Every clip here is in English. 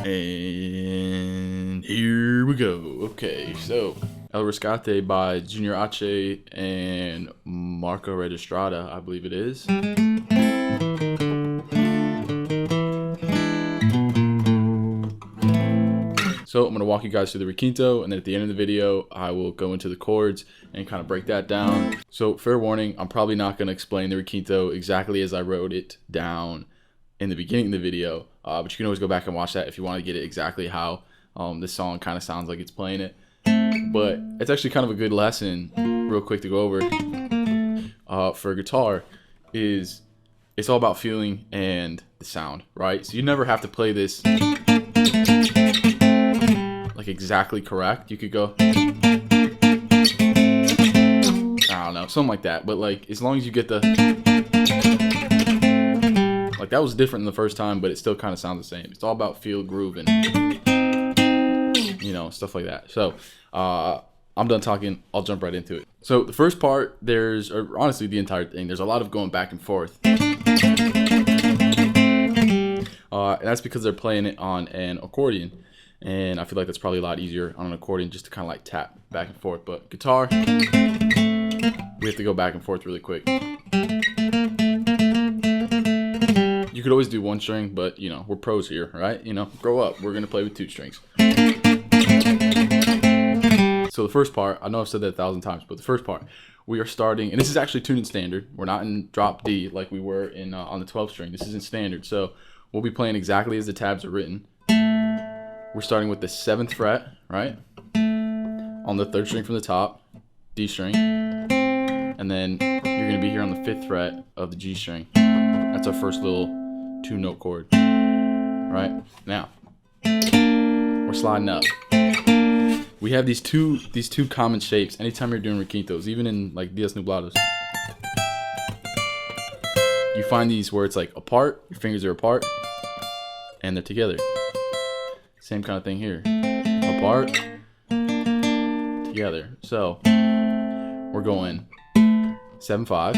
And here we go. Okay, so El Rescate by Junior H and Marca Registrada, I believe it is. So I'm going to walk you guys through the requinto, and then at the end of the video, I will go into the chords and kind of break that down. So fair warning, I'm probably not going to explain the requinto exactly as I wrote it down in the beginning of the video, but you can always go back and watch that if you want to get it exactly how this song kind of sounds like it's playing it. But it's actually kind of a good lesson, real quick to go over, for guitar, is it's all about feeling and the sound, right? So you never have to play this like exactly correct. You could go, I don't know, something like that. But like, as long as you get the, like that was different than the first time, but it still kind of sounds the same. It's all about feel, groove, and you know, stuff like that. So I'm done talking. I'll jump right into it. So the first part, or honestly the entire thing, there's a lot of going back and forth. And that's because they're playing it on an accordion. And I feel like that's probably a lot easier on an accordion just to kind of like tap back and forth. But guitar, we have to go back and forth really quick. You could always do one string, but you know, we're pros here, right? You know, grow up. We're going to play with two strings. So the first part, I know I've said that 1,000 times, but the first part, we are starting, and this is actually tuned in standard. We're not in drop D like we were in on the 12th string. This is in standard. So we'll be playing exactly as the tabs are written. We're starting with the 7th fret, right? On the 3rd string from the top, D string. And then you're going to be here on the 5th fret of the G string. That's our first little 2-note chord, right? Now, we're sliding up. We have these two common shapes anytime you're doing requintos, even in like Diez Nublados. You find these where it's like apart, your fingers are apart, and they're together. Same kind of thing here. Apart, together. So we're going 7-5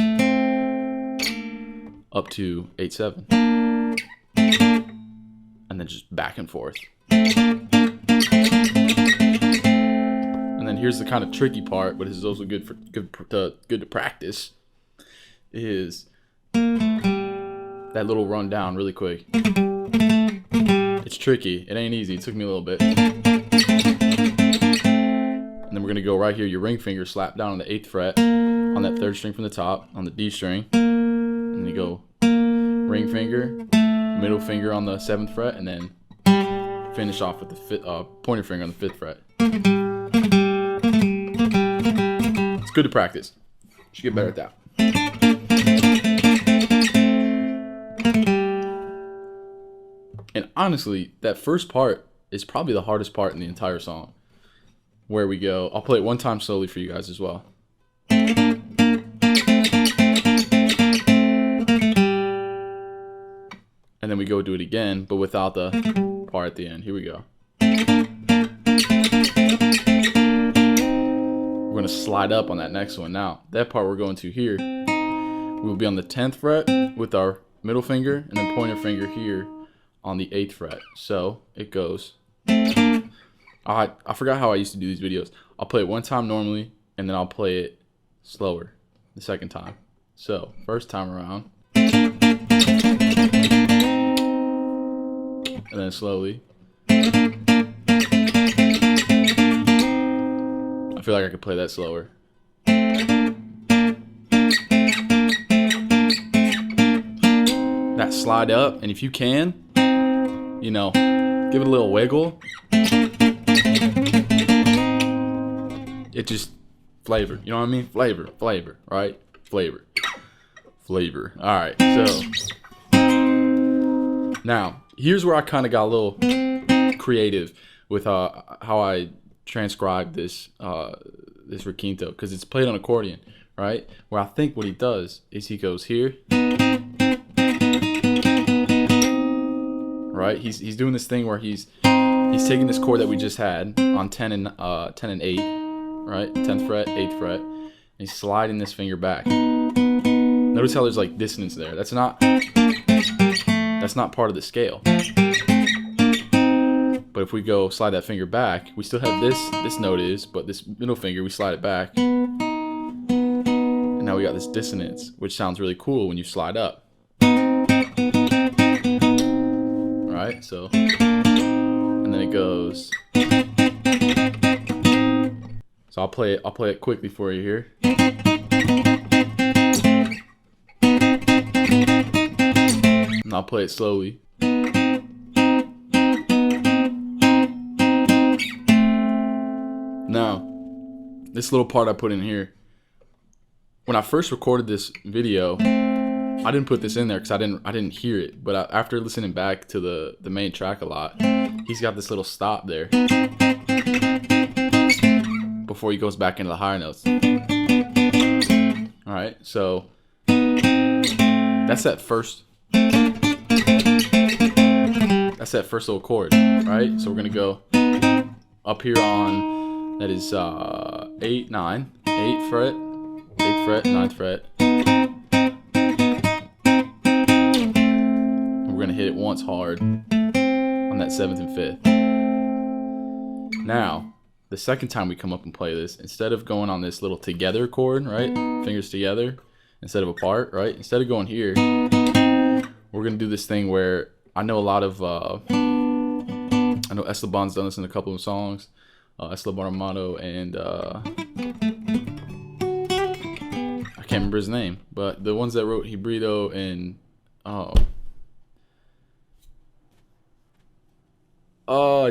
up to 8-7, and then just back and forth. And then here's the kind of tricky part, but this is also good to practice. Is that little run down really quick. It's tricky. It ain't easy. It took me a little bit. And then we're going to go right here. Your ring finger slap down on the 8th fret on that 3rd string from the top on the D string. And you go ring finger, middle finger on the 7th fret, and then finish off with the pointer finger on the 5th fret. It's good to practice. You should get better at that. And honestly, that first part is probably the hardest part in the entire song. Where we go, I'll play it one time slowly for you guys as well. And then we go do it again, but without the part at the end. Here we go. We're going to slide up on that next one. Now, that part we're going to here, we'll be on the 10th fret with our middle finger and then pointer finger here on the 8th fret. So it goes. I forgot how I used to do these videos. I'll play it one time normally, and then I'll play it slower the second time. So first time around, and then slowly. I feel like I could play that slower. That slide up, and if you can, you know, give it a little wiggle. It just flavor. You know what I mean? Flavor, right? Flavor. All right. So now here's where I kind of got a little creative with how I transcribe this this requinto, because it's played on accordion, right? Where I think what he does is he goes here. Right? He's doing this thing where he's taking this chord that we just had on 10 and 8, right? 10th fret, 8th fret, and he's sliding this finger back. Notice how there's like dissonance there. That's not part of the scale. But if we go slide that finger back, we still have this note is, but this middle finger, we slide it back. And now we got this dissonance, which sounds really cool when you slide up. Alright, so, and then it goes. So I'll play it quickly for you here. And I'll play it slowly. Now, this little part I put in here, when I first recorded this video, I didn't put this in there because I didn't hear it. But after listening back to the main track a lot, he's got this little stop there before he goes back into the higher notes. All right, so that's that first little chord, right? So we're gonna go up here on, that is 8, 9, 8th fret, 8th fret, 9th fret. And we're gonna hit it once hard on that 7th and 5th. Now, the second time we come up and play this, instead of going on this little together chord, right? Fingers together instead of apart, right? Instead of going here, we're gonna do this thing where I know a lot of I know Esteban's done this in a couple of songs. Esteban Armato and I can't remember his name, but the ones that wrote Hybrido and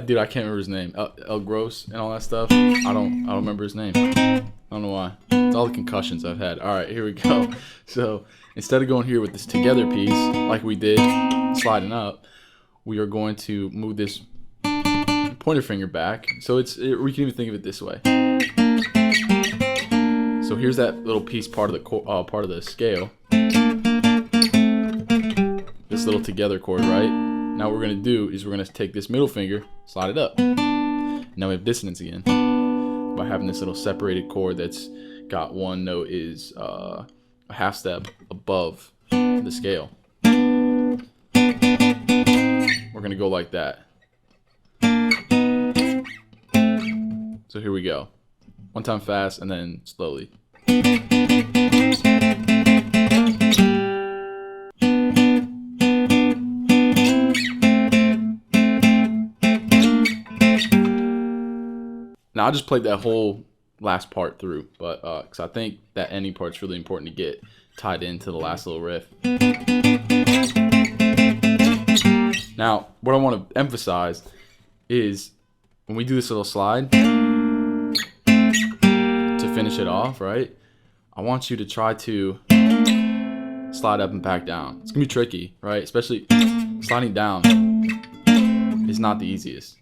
dude, I can't remember his name. El Gross and all that stuff. I don't remember his name. I don't know why. It's all the concussions I've had. All right, here we go. So instead of going here with this together piece like we did sliding up, we are going to move this pointer finger back. So we can even think of it this way. So here's that little piece part of the scale. This little together chord, right? Now what we're gonna do is we're gonna take this middle finger, slide it up. Now we have dissonance again by having this little separated chord that's got one note is a half step above the scale. We're gonna go like that. So here we go. One time fast and then slowly. Now I just played that whole last part through, but because I think that ending part's really important to get tied into the last little riff. Now, what I want to emphasize is when we do this little slide to finish it off, right? I want you to try to slide up and back down. It's gonna be tricky, right? Especially sliding down is not the easiest.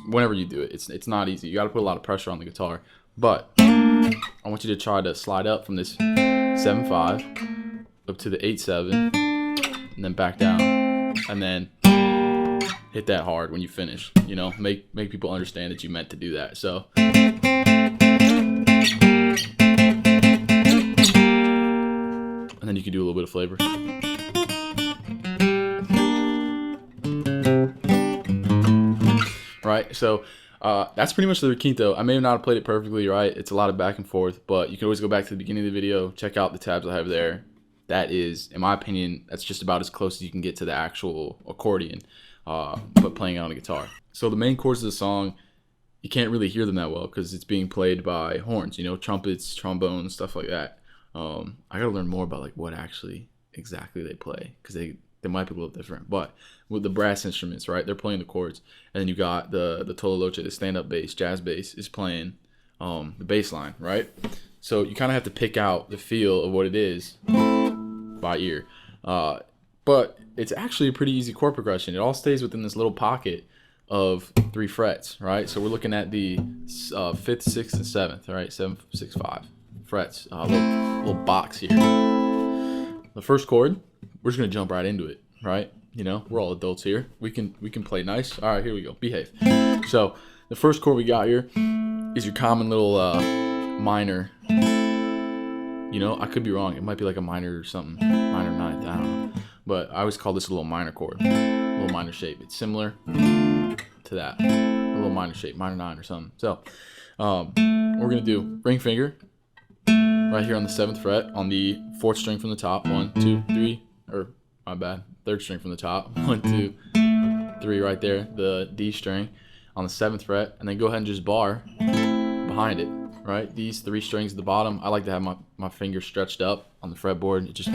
Whenever you do it, it's not easy. You got to put a lot of pressure on the guitar. But I want you to try to slide up from this 7/5 up to the 8/7, and then back down, and then hit that hard when you finish. You know, make people understand that you meant to do that. So. And then you can do a little bit of flavor. Right, so that's pretty much the Requinto. I may not have played it perfectly, right? It's a lot of back and forth, but you can always go back to the beginning of the video, check out the tabs I have there. That is, in my opinion, that's just about as close as you can get to the actual accordion, but playing it on a guitar. So the main chords of the song, you can't really hear them that well because it's being played by horns, you know, trumpets, trombones, stuff like that. I gotta learn more about like what actually exactly they play because they might be a little different, but with the brass instruments, right, they're playing the chords, and then you got the Tololoche, the stand-up bass, jazz bass is playing the bass line, right? So you kind of have to pick out the feel of what it is by ear, but it's actually a pretty easy chord progression. It all stays within this little pocket of 3 frets, right? So we're looking at the 5th, 6th, and 7th, right? 7, 6, 5 frets, little box here. The first chord, we're just gonna jump right into it, right? You know, we're all adults here. We can play nice. All right, here we go. Behave. So the first chord we got here is your common little minor. You know, I could be wrong. It might be like a minor or something, minor ninth. I don't know. but I always call this a little minor chord, a little minor shape. It's similar to that, a little minor shape, minor 9 or something. So we're gonna do ring finger right here on the 7th fret on the 4th string from the top. 1, 2, 3, or my bad, 3rd string from the top. 1, 2, 3 right there, the D string on the 7th fret, and then go ahead and just bar behind it, right? These 3 strings at the bottom, I like to have my fingers stretched up on the fretboard. It just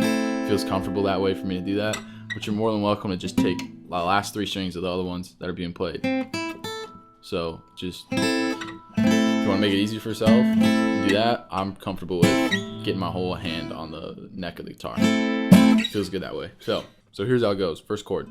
feels comfortable that way for me to do that, but you're more than welcome to just take the last 3 strings of the other ones that are being played. So just, if you want to make it easy for yourself, do that. I'm comfortable with getting my whole hand on the neck of the guitar. It feels good that way. So here's how it goes. First chord.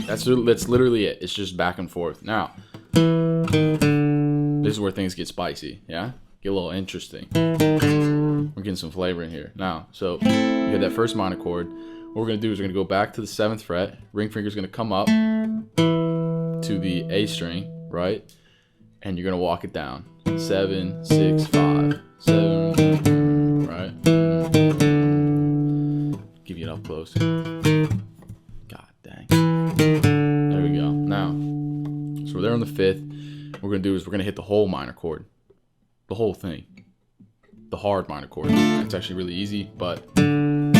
That's literally it. It's just back and forth. Now, this is where things get spicy, yeah? Get a little interesting. We're getting some flavor in here. Now, so you have that first minor chord. What we're gonna do is we're gonna go back to the 7th fret. Ring finger's gonna come up to the A string, right? And you're gonna walk it down. 7, 6, 5, 7, right? Give you it up close. God dang. There we go. Now, so we're there on the 5th. What we're gonna do is we're gonna hit the whole minor chord, the whole thing, the hard minor chord. It's actually really easy, but well,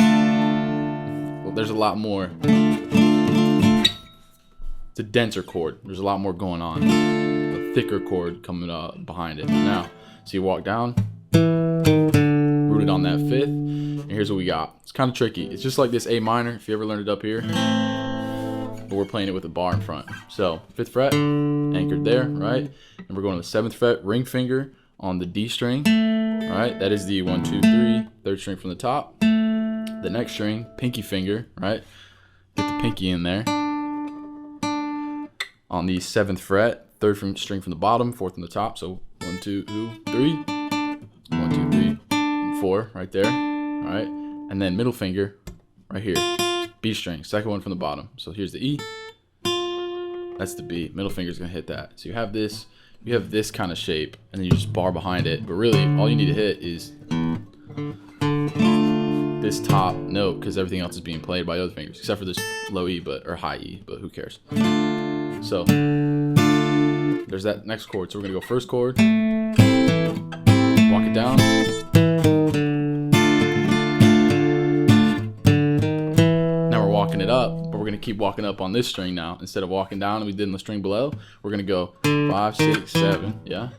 there's a lot more. It's a denser chord. There's a lot more going on. A thicker chord coming up behind it. Now, so you walk down, rooted on that 5th, and here's what we got. It's kind of tricky. It's just like this A minor, if you ever learned it up here, but we're playing it with a bar in front. So 5th fret, anchored there, right? And we're going to the 7th fret, ring finger on the D string, right? That is the 1, 2, 3, 3rd string from the top. The next string, pinky finger, right? Get the pinky in there. On the 7th fret, 3rd string from the bottom, 4th from the top. So 1, 2, 3, 1, 2, 3, 4, right there, all right? And then middle finger, right here, B string, 2nd one from the bottom. So here's the E, that's the B. Middle finger's gonna hit that. So you have this kind of shape, and then you just bar behind it. But really, all you need to hit is this top note, because everything else is being played by the other fingers, except for this low E, or high E, but who cares? So there's that next chord. So we're gonna go first chord, walk it down, now we're walking it up, but we're gonna keep walking up on this string now. Instead of walking down and we did in the string below, we're gonna go 5, 6, 7, yeah,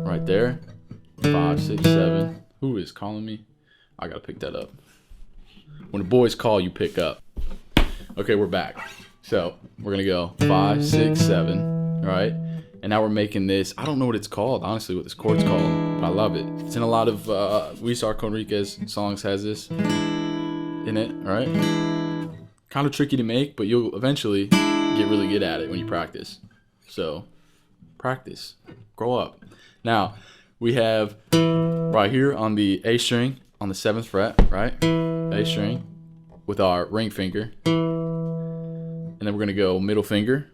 right there, 5, 6, 7. Who is calling me? I gotta pick that up. When the boys call, you pick up. Okay, we're back. So we're gonna go 5, 6, 7, all right? And now we're making this, I don't know what it's called, honestly, what this chord's called, but I love it. It's in a lot of Luis R. Conriquez songs, has this in it, all right? Kind of tricky to make, but you'll eventually get really good at it when you practice. So practice, grow up. Now we have right here on the A string on the 7th fret, right? A string with our ring finger. And then we're gonna go middle finger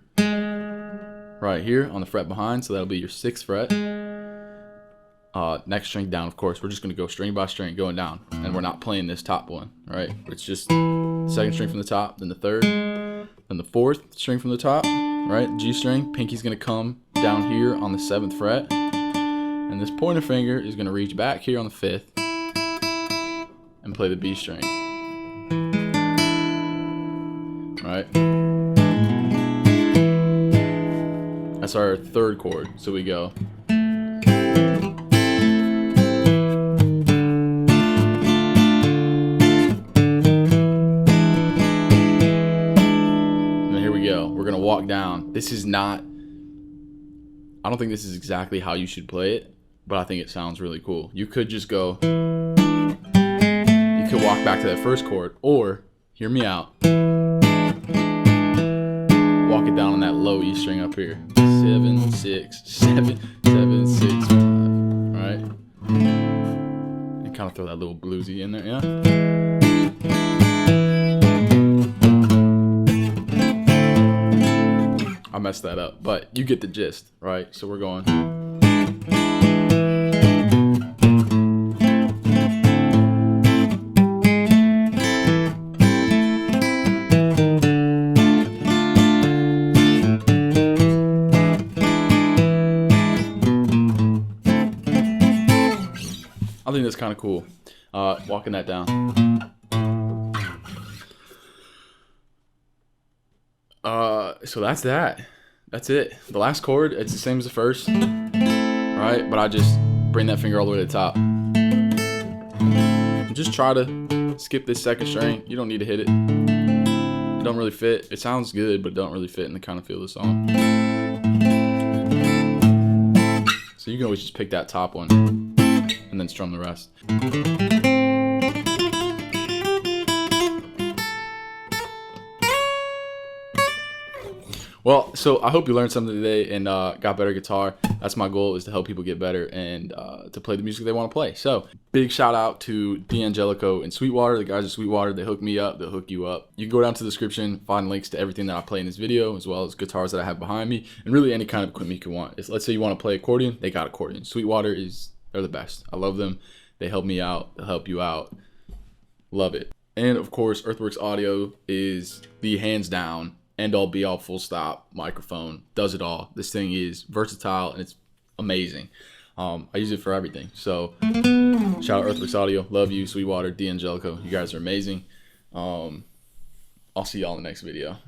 right here on the fret behind, so that'll be your 6th fret. Next string down, of course. We're just gonna go string by string going down, and we're not playing this top one, right? It's just 2nd string from the top, then the 3rd, then the 4th string from the top, right? G string, pinky's gonna come down here on the 7th fret, and this pointer finger is gonna reach back here on the 5th and play the B string, right? That's our 3rd chord. So we go. And then here we go. We're gonna walk down. This is not, I don't think this is exactly how you should play it, but I think it sounds really cool. You could just go, you could walk back to that 1st chord, or, hear me out, walk it down on that low E string up here. 7, 6, 7, 7, 6, 5. Alright? And kind of throw that little bluesy in there, yeah? I messed that up, but you get the gist, right? So we're going. of cool. Walking that down. So that's that. That's it. The last chord, it's the same as the first, right? But I just bring that finger all the way to the top. And just try to skip this second string. You don't need to hit it. It don't really fit. It sounds good, but it don't really fit in the kind of feel of the song. So you can always just pick that top one and then strum the rest. Well, so I hope you learned something today and got better guitar. That's my goal, is to help people get better and to play the music they want to play. So big shout out to D'Angelico and Sweetwater. The guys at Sweetwater, they hook me up, they'll hook you up. You can go down to the description, find links to everything that I play in this video, as well as guitars that I have behind me, and really any kind of equipment you can want. Let's say you want to play accordion, they got accordion. Sweetwater they're the best. I love them. They help me out, they'll help you out. Love it. And of course, Earthworks Audio is the hands down end all be all full stop microphone. Does it all. This thing is versatile and it's amazing. I use it for everything. So shout out Earthworks Audio. Love you, Sweetwater, D'Angelico. You guys are amazing. I'll see y'all in the next video.